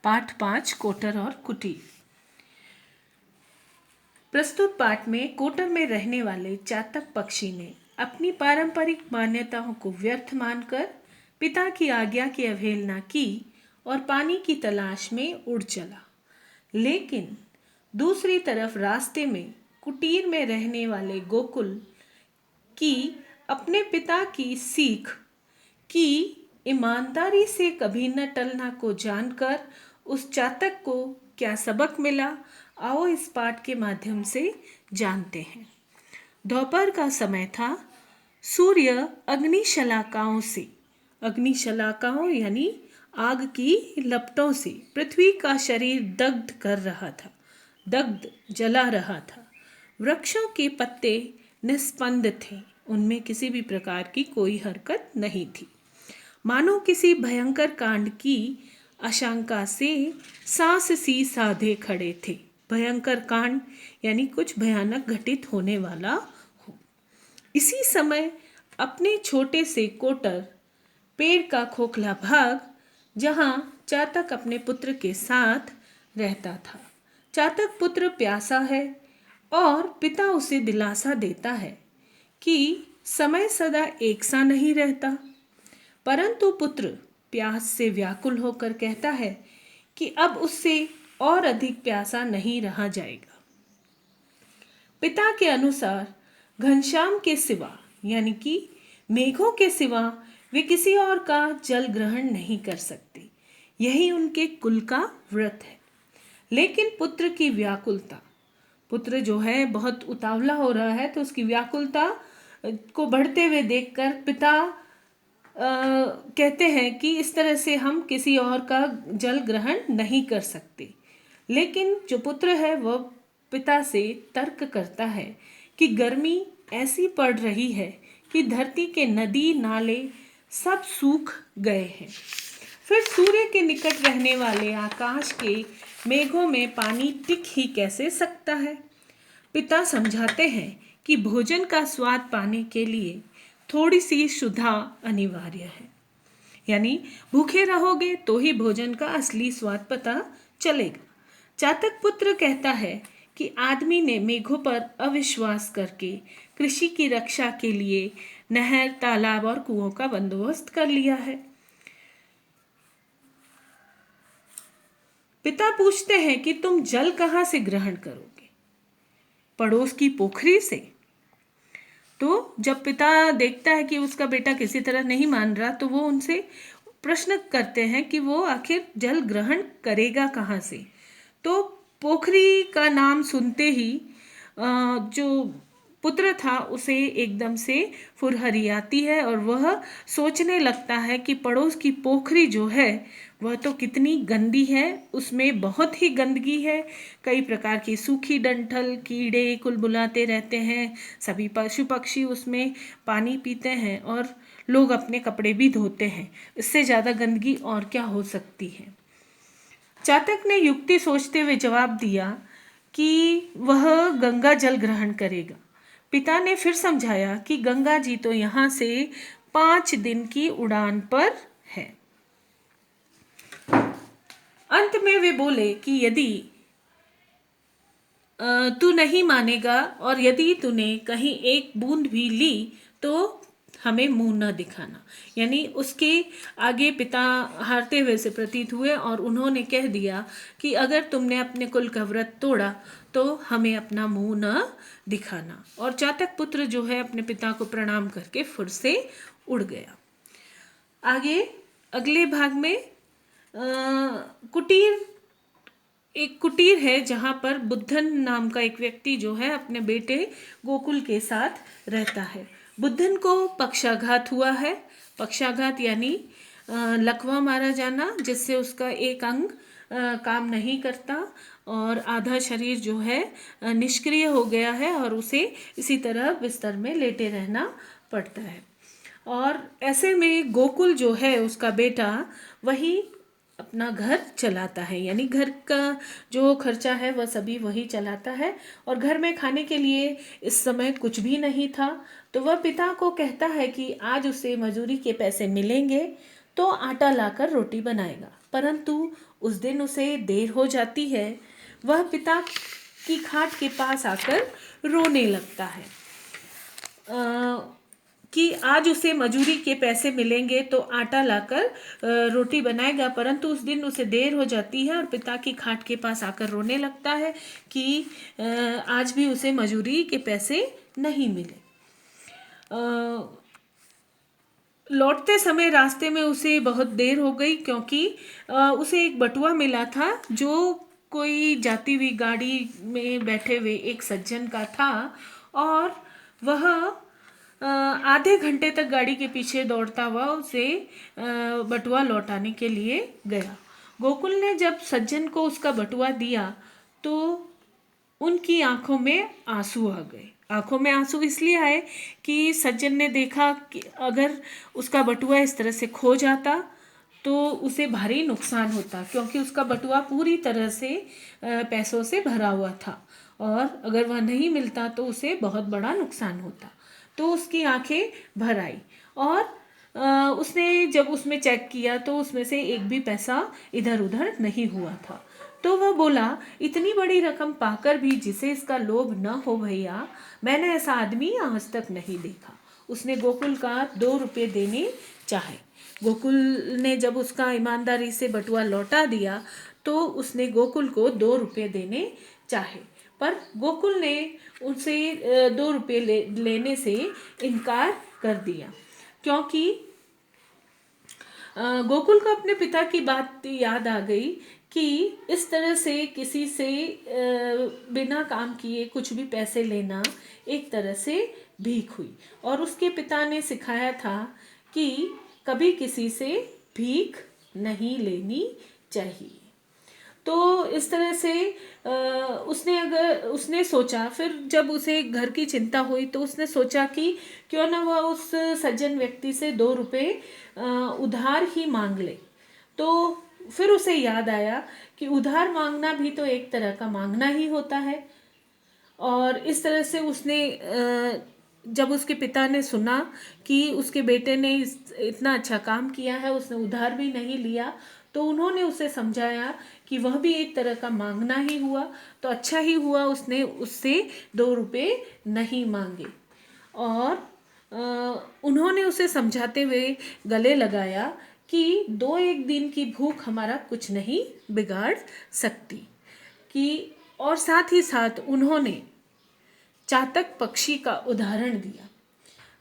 पाठ 5 कोटर और कुटीर। प्रस्तुत पाठ में कोटर में रहने वाले चातक पक्षी ने अपनी पारंपरिक मान्यताओं को व्यर्थ मानकर पिता की आज्ञा की अवहेलना की और पानी की तलाश में उड़ चला। लेकिन दूसरी तरफ रास्ते में कुटीर में रहने वाले गोकुल की अपने पिता की सीख की ईमानदारी से कभी न टलना को जानकर उस चातक को क्या सबक मिला, आओ इस पाठ के माध्यम से जानते हैं। दोपहर का समय था। सूर्य अग्निशलाकाओं यानी आग की लपटों से पृथ्वी का शरीर जला रहा था। वृक्षों के पत्ते निस्पंद थे, उनमें किसी भी प्रकार की कोई हरकत नहीं थी, मानो किसी भयंकर कांड की आशंका से सांस सी साधे खड़े थे। भयंकर कांड यानी कुछ भयानक घटित होने वाला हो। इसी समय अपने छोटे से कोटर पेड़ का खोखला भाग, जहां चातक अपने पुत्र के साथ रहता था। चातक पुत्र प्यासा है और पिता उसे दिलासा देता है कि समय सदा एक सा नहीं रहता, परंतु पुत्र प्यास से व्याकुल होकर कहता है कि अब उससे और अधिक प्यासा नहीं रहा जाएगा। पिता के अनुसार घनश्याम के सिवा यानी कि मेघों के सिवा वे किसी और का जल ग्रहण नहीं कर सकते, यही उनके कुल का व्रत है। लेकिन पुत्र की व्याकुलता, पुत्र जो है बहुत उतावला हो रहा है, तो उसकी व्याकुलता को बढ़ते हुए देखकर पिता कहते हैं कि इस तरह से हम किसी और का जल ग्रहण नहीं कर सकते। लेकिन जो पुत्र है वह पिता से तर्क करता है कि गर्मी ऐसी पड़ रही है कि धरती के नदी नाले सब सूख गए हैं, फिर सूर्य के निकट रहने वाले आकाश के मेघों में पानी टिक ही कैसे सकता है। पिता समझाते हैं कि भोजन का स्वाद पाने के लिए थोड़ी सी शुद्धा अनिवार्य है, यानी भूखे रहोगे तो ही भोजन का असली स्वाद पता चलेगा। चातक पुत्र कहता है कि आदमी ने मेघों पर अविश्वास करके कृषि की रक्षा के लिए नहर, तालाब और कुओं का बंदोबस्त कर लिया है। पिता पूछते हैं कि तुम जल कहाँ से ग्रहण करोगे? पड़ोस की पोखरी से। तो जब पिता देखता है कि उसका बेटा किसी तरह नहीं मान रहा, तो वो उनसे प्रश्न करते हैं कि वो आखिर जल ग्रहण करेगा कहाँ से। तो पोखरी का नाम सुनते ही जो पुत्र था उसे एकदम से फुरहरी आती है और वह सोचने लगता है कि पड़ोस की पोखरी जो है वह तो कितनी गंदी है, उसमें बहुत ही गंदगी है, कई प्रकार की सूखी डंठल, कीड़े कुलबुलाते रहते हैं, सभी पशु पक्षी उसमें पानी पीते हैं और लोग अपने कपड़े भी धोते हैं। इससे ज़्यादा गंदगी और क्या हो सकती है। चातक ने युक्ति सोचते हुए जवाब दिया कि वह गंगा जल ग्रहण करेगा। पिता ने फिर समझाया कि गंगा जी तो यहाँ से 5 दिन की उड़ान पर है। अंत में वे बोले कि यदि तू नहीं मानेगा और यदि तूने कहीं एक बूंद भी ली तो हमें मुंह न दिखाना। यानी उसके आगे पिता हारते हुए से प्रतीत हुए और उन्होंने कह दिया कि अगर तुमने अपने कुल का व्रत तोड़ा तो हमें अपना मुंह न दिखाना। और चातक पुत्र जो है अपने पिता को प्रणाम करके फिर से उड़ गया। आगे अगले भाग में एक कुटीर है जहाँ पर बुद्धन नाम का एक व्यक्ति जो है अपने बेटे गोकुल के साथ रहता है। बुद्धन को पक्षाघात हुआ है। पक्षाघात यानी लकवा मारा जाना, जिससे उसका एक अंग काम नहीं करता और आधा शरीर जो है निष्क्रिय हो गया है और उसे इसी तरह बिस्तर में लेटे रहना पड़ता है। और ऐसे में गोकुल जो है उसका बेटा वही अपना घर चलाता है, यानी घर का जो खर्चा है वह सभी वही चलाता है और घर में खाने के लिए इस समय कुछ भी नहीं था। तो वह पिता को कहता है कि आज उसे मजूरी के पैसे मिलेंगे तो आटा लाकर रोटी बनाएगा। परंतु उस दिन उसे देर हो जाती है। वह पिता की खाट के पास आकर रोने लगता है कि आज उसे मजूरी के पैसे मिलेंगे तो आटा लाकर रोटी बनाएगा, परंतु उस दिन उसे देर हो जाती है और पिता की खाट के पास आकर रोने लगता है कि आज भी उसे मजूरी के पैसे नहीं मिले। लौटते समय रास्ते में उसे बहुत देर हो गई, क्योंकि उसे एक बटुआ मिला था जो कोई जाती हुई गाड़ी में बैठे हुए एक सज्जन का था, और वह आधे घंटे तक गाड़ी के पीछे दौड़ता हुआ उसे बटुआ लौटाने के लिए गया। गोकुल ने जब सज्जन को उसका बटुआ दिया तो उनकी आंखों में आंसू आ गए। आंखों में आंसू इसलिए आए कि सज्जन ने देखा कि अगर उसका बटुआ इस तरह से खो जाता तो उसे भारी नुकसान होता, क्योंकि उसका बटुआ पूरी तरह से पैसों से भरा हुआ था, और अगर वह नहीं मिलता तो उसे बहुत बड़ा नुकसान होता। तो उसकी आंखें भर आई, और उसने जब उसमें चेक किया तो उसमें से एक भी पैसा इधर उधर नहीं हुआ था। तो वह बोला, इतनी बड़ी रकम पाकर भी जिसे इसका लोभ न हो भैया, मैंने ऐसा आदमी आज तक नहीं देखा। उसने गोकुल का 2 रुपये देने चाहे। गोकुल ने जब उसका ईमानदारी से बटुआ लौटा दिया तो उसने गोकुल को 2 रुपये देने चाहे, पर गोकुल ने उनसे 2 रुपये लेने से इनकार कर दिया, क्योंकि गोकुल को अपने पिता की बात याद आ गई कि इस तरह से किसी से बिना काम किए कुछ भी पैसे लेना एक तरह से भीख हुई, और उसके पिता ने सिखाया था कि कभी किसी से भीख नहीं लेनी चाहिए। तो इस तरह से उसने सोचा, फिर जब उसे घर की चिंता हुई तो उसने सोचा कि क्यों ना वह उस सज्जन व्यक्ति से 2 रुपये उधार ही मांग ले। तो फिर उसे याद आया कि उधार मांगना भी तो एक तरह का मांगना ही होता है, और इस तरह से उसने जब उसके पिता ने सुना कि उसके बेटे ने इतना अच्छा काम किया है, उसने उधार भी नहीं लिया, तो उन्होंने उसे समझाया कि वह भी एक तरह का मांगना ही हुआ, तो अच्छा ही हुआ उसने उससे 2 रुपये नहीं मांगे। और उन्होंने उसे समझाते हुए गले लगाया कि 2-1 दिन की भूख हमारा कुछ नहीं बिगाड़ सकती, कि और साथ ही साथ उन्होंने चातक पक्षी का उदाहरण दिया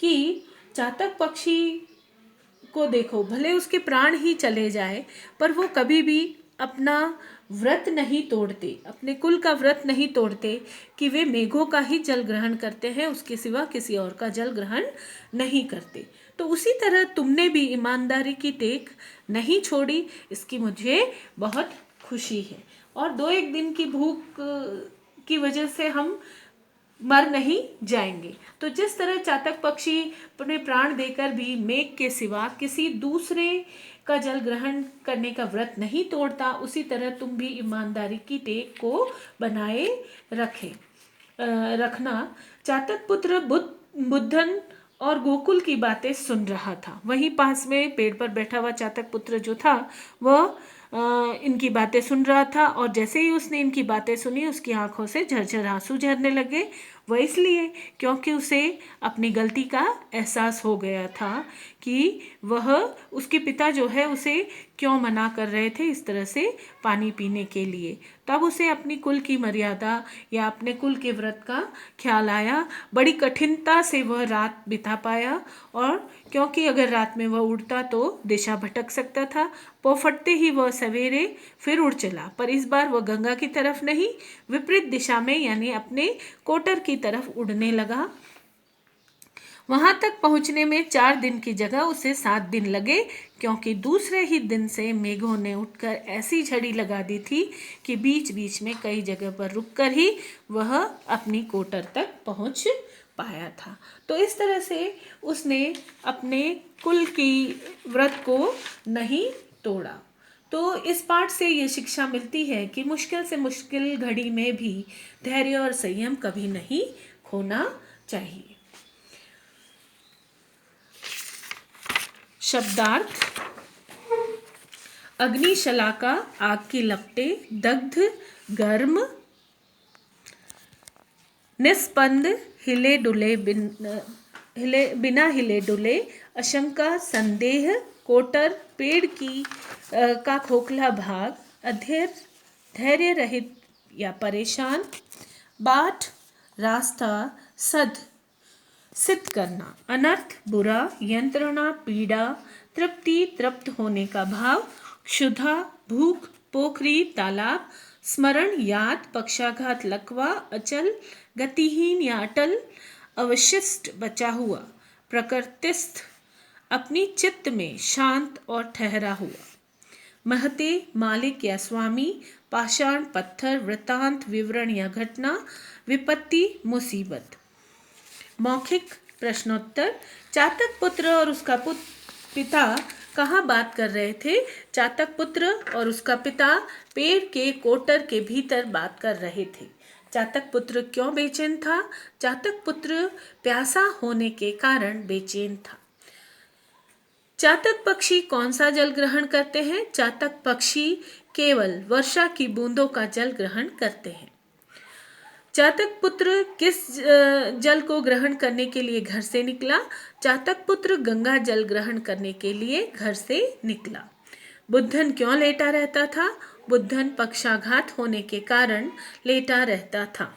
कि चातक पक्षी को देखो, भले उसके प्राण ही चले जाए पर वो कभी भी अपना व्रत नहीं तोड़ते, अपने कुल का व्रत नहीं तोड़ते कि वे मेघों का ही जल ग्रहण करते हैं, उसके सिवा किसी और का जल ग्रहण नहीं करते। तो उसी तरह तुमने भी ईमानदारी की टेक नहीं छोड़ी, इसकी मुझे बहुत खुशी है, और 2-1 दिन की भूख की वजह से हम मर नहीं जाएंगे। तो जिस तरह चातक पक्षी अपने प्राण देकर भी मेघ के सिवा किसी दूसरे का जल ग्रहण करने का व्रत नहीं तोड़ता, उसी तरह तुम भी ईमानदारी की टेक को बनाए रखना। चातक पुत्र बुद्धन और गोकुल की बातें सुन रहा था। वहीं पास में पेड़ पर बैठा हुआ चातक पुत्र जो था वह इनकी बातें सुन रहा था, और जैसे ही उसने इनकी बातें सुनी उसकी आंखों से झरझर आंसू झरने लगे। वह इसलिए क्योंकि उसे अपनी गलती का एहसास हो गया था कि वह उसके पिता जो है उसे क्यों मना कर रहे थे इस तरह से पानी पीने के लिए। तब उसे अपनी कुल की मर्यादा या अपने कुल के व्रत का ख्याल आया। बड़ी कठिनता से वह रात बिता पाया, और क्योंकि अगर रात में वह उड़ता तो दिशा भटक सकता था। पौ फटते ही वह सवेरे फिर उड़ चला, पर इस बार वह गंगा की तरफ नहीं, विपरीत दिशा में यानी अपने कोटर की तरफ उड़ने लगा। वहां तक पहुंचने में 4 दिन की जगह उसे 7 दिन लगे, क्योंकि दूसरे ही दिन से मेघों ने उठकर ऐसी झड़ी लगा दी थी कि बीच बीच में कई जगह पर रुककर ही वह अपनी कोटर तक पहुंच पाया था। तो इस तरह से उसने अपने कुल की व्रत को नहीं तोड़ा। तो इस पाठ से ये शिक्षा मिलती है कि मुश्किल से मुश्किल घड़ी में भी धैर्य और संयम कभी नहीं खोना चाहिए। शब्दार्थ। अग्निशलाका आग की लपटें, दग्ध गर्म निस्पंद हिले डुले बिना हिले डुले, आशंका संदेह, कोटर पेड़ की का खोखला भाग, अधीर धैर्य रहित या परेशान, बाट रास्ता, सद सिद्ध करना, अनर्थ बुरा, यंत्रणा पीड़ा, तृप्ति तृप्त होने का भाव, क्षुधा भूख, पोखरी तालाब, स्मरण याद, पक्षाघात लकवा, अचल गतिहीन या अटल, अवशिष्ट बचा हुआ, प्रकृतिस्थ अपनी चित्त में शांत और ठहरा हुआ, महते मालिक या स्वामी, पाषाण पत्थर, वृतांत विवरण या घटना, विपत्ति मुसीबत। मौखिक प्रश्नोत्तर। चातक पुत्र और उसका पिता कहाँ बात कर रहे थे? चातक पुत्र और उसका पिता पेड़ के कोटर के भीतर बात कर रहे थे। चातक पुत्र क्यों बेचैन था? चातक पुत्र प्यासा होने के कारण बेचैन था। चातक पक्षी कौन सा जल ग्रहण करते हैं? चातक पक्षी केवल वर्षा की बूंदों का जल ग्रहण करते हैं। चातक पुत्र किस जल को ग्रहण करने के लिए घर से निकला? चातक पुत्र गंगा जल ग्रहण करने के लिए घर से निकला। बुद्धन क्यों लेटा रहता था? बुद्धन पक्षाघात होने के कारण लेटा रहता था।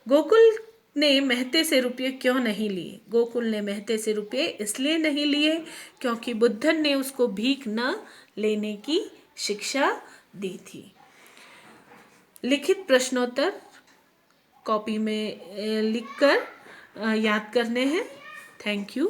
गोकुल ने महते से रुपये क्यों नहीं लिए? गोकुल ने महते से रुपये इसलिए नहीं लिए क्योंकि बुद्धन ने उसको भीख न लेने की शिक्षा दी थी। लिखित प्रश्नोत्तर कॉपी में लिखकर याद करने हैं। Thank you.